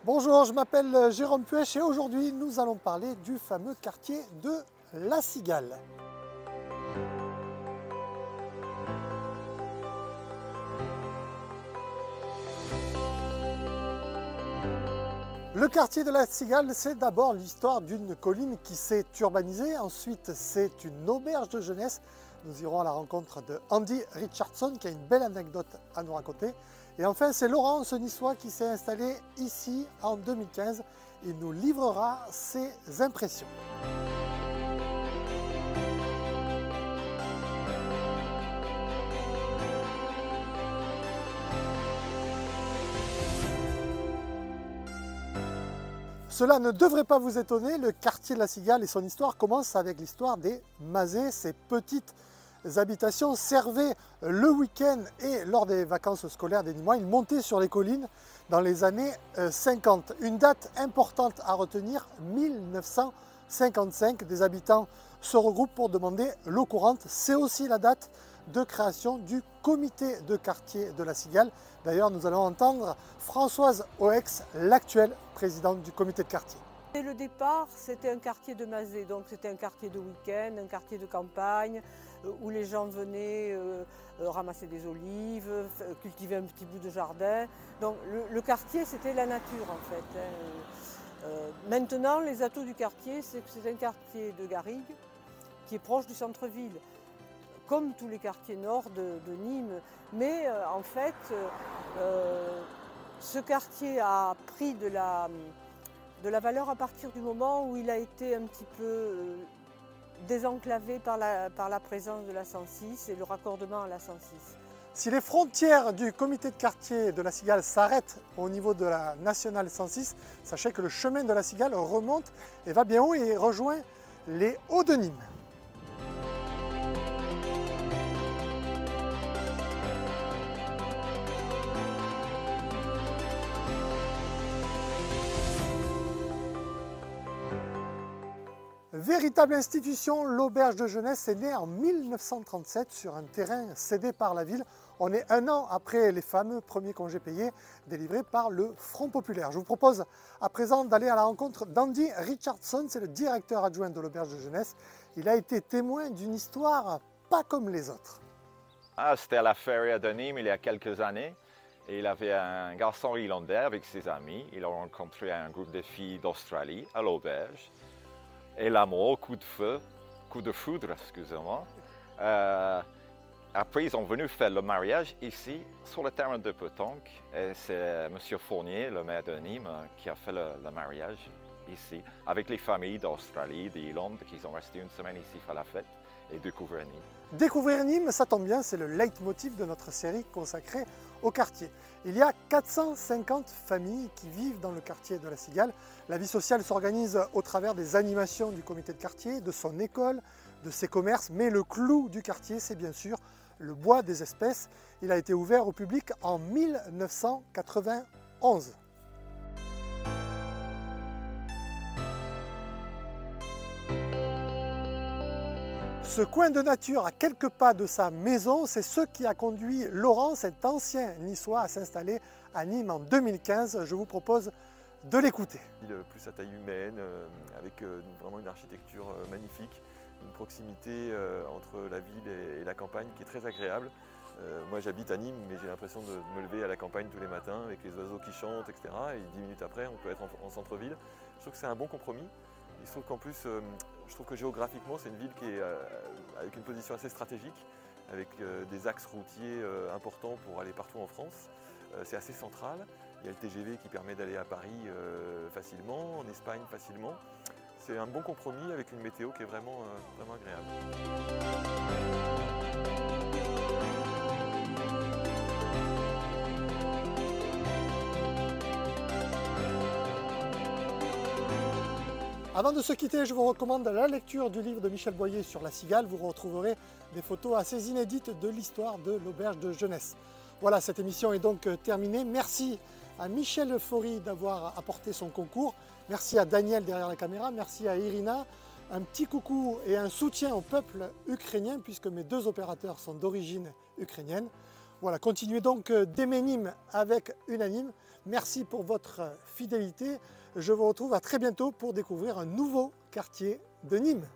Bonjour, je m'appelle Jérôme Puech et aujourd'hui nous allons parler du fameux quartier de La Cigale. Le quartier de La Cigale, c'est d'abord l'histoire d'une colline qui s'est urbanisée, ensuite c'est une auberge de jeunesse. Nous irons à la rencontre de Andy Richardson qui a une belle anecdote à nous raconter. Et enfin c'est Laurent, ce niçois qui s'est installé ici en 2015. Il nous livrera ses impressions. Cela ne devrait pas vous étonner, le quartier de La Cigale et son histoire commencent avec l'histoire des Mazets. Ces petites habitations servaient le week-end et lors des vacances scolaires des Nîmois. Ils montaient sur les collines dans les années 50. Une date importante à retenir, 1955. Des habitants se regroupent pour demander l'eau courante. C'est aussi la date de création du comité de quartier de La Cigale. D'ailleurs, nous allons entendre Françoise Oex, l'actuelle présidente du comité de quartier. Dès le départ, c'était un quartier de Mazet, donc c'était un quartier de week-end, un quartier de campagne, où les gens venaient ramasser des olives, cultiver un petit bout de jardin. Donc le quartier, c'était la nature en fait. Maintenant, les atouts du quartier, c'est que c'est un quartier de garrigue qui est proche du centre-ville, comme tous les quartiers nord de Nîmes. Mais en fait, ce quartier a pris de la valeur à partir du moment où il a été un petit peu désenclavé par la présence de la 106 et le raccordement à la 106. Si les frontières du comité de quartier de La Cigale s'arrêtent au niveau de la nationale 106, sachez que le chemin de La Cigale remonte et va bien haut et rejoint les Hauts de Nîmes. Véritable institution, l'auberge de jeunesse est née en 1937 sur un terrain cédé par la ville. On est un an après les fameux premiers congés payés délivrés par le Front populaire. Je vous propose à présent d'aller à la rencontre d'Andy Richardson, c'est le directeur adjoint de l'auberge de jeunesse. Il a été témoin d'une histoire pas comme les autres. C'était à la feria de Nîmes il y a quelques années. Et il avait un garçon irlandais avec ses amis. Il a rencontré un groupe de filles d'Australie à l'auberge. Et l'amour, coup de foudre, excusez-moi. Après, ils sont venus faire le mariage ici, sur le terrain de pétanque. Et c'est M. Fournier, le maire de Nîmes, qui a fait le mariage ici, avec les familles d'Australie, d'Irlande, qui sont restées une semaine ici faire la fête et découvrir Nîmes. Découvrir Nîmes, ça tombe bien, c'est le leitmotiv de notre série consacrée au quartier. Il y a 450 familles qui vivent dans le quartier de La Cigale. La vie sociale s'organise au travers des animations du comité de quartier, de son école, de ses commerces, mais le clou du quartier, c'est bien sûr le bois des espèces. Il a été ouvert au public en 1991. Ce coin de nature à quelques pas de sa maison, c'est ce qui a conduit Laurent, cet ancien niçois, à s'installer à Nîmes en 2015. Je vous propose de l'écouter. Plus à taille humaine, avec vraiment une architecture magnifique, une proximité entre la ville et la campagne qui est très agréable. Moi j'habite à Nîmes, mais j'ai l'impression de me lever à la campagne tous les matins avec les oiseaux qui chantent, etc. Et 10 minutes après, on peut être en centre-ville. Je trouve que c'est un bon compromis. Il se trouve qu'en plus, je trouve que géographiquement, c'est une ville qui est avec une position assez stratégique, avec des axes routiers importants pour aller partout en France. C'est assez central. Il y a le TGV qui permet d'aller à Paris facilement, en Espagne facilement. C'est un bon compromis avec une météo qui est vraiment agréable. Avant de se quitter, je vous recommande la lecture du livre de Michel Boyer sur La Cigale. Vous retrouverez des photos assez inédites de l'histoire de l'auberge de jeunesse. Voilà, cette émission est donc terminée. Merci à Michel Faury d'avoir apporté son concours. Merci à Daniel derrière la caméra. Merci à Irina. Un petit coucou et un soutien au peuple ukrainien puisque mes deux opérateurs sont d'origine ukrainienne. Voilà, continuez donc d'aimer Nîmes avec Unanime. Merci pour votre fidélité. Je vous retrouve à très bientôt pour découvrir un nouveau quartier de Nîmes.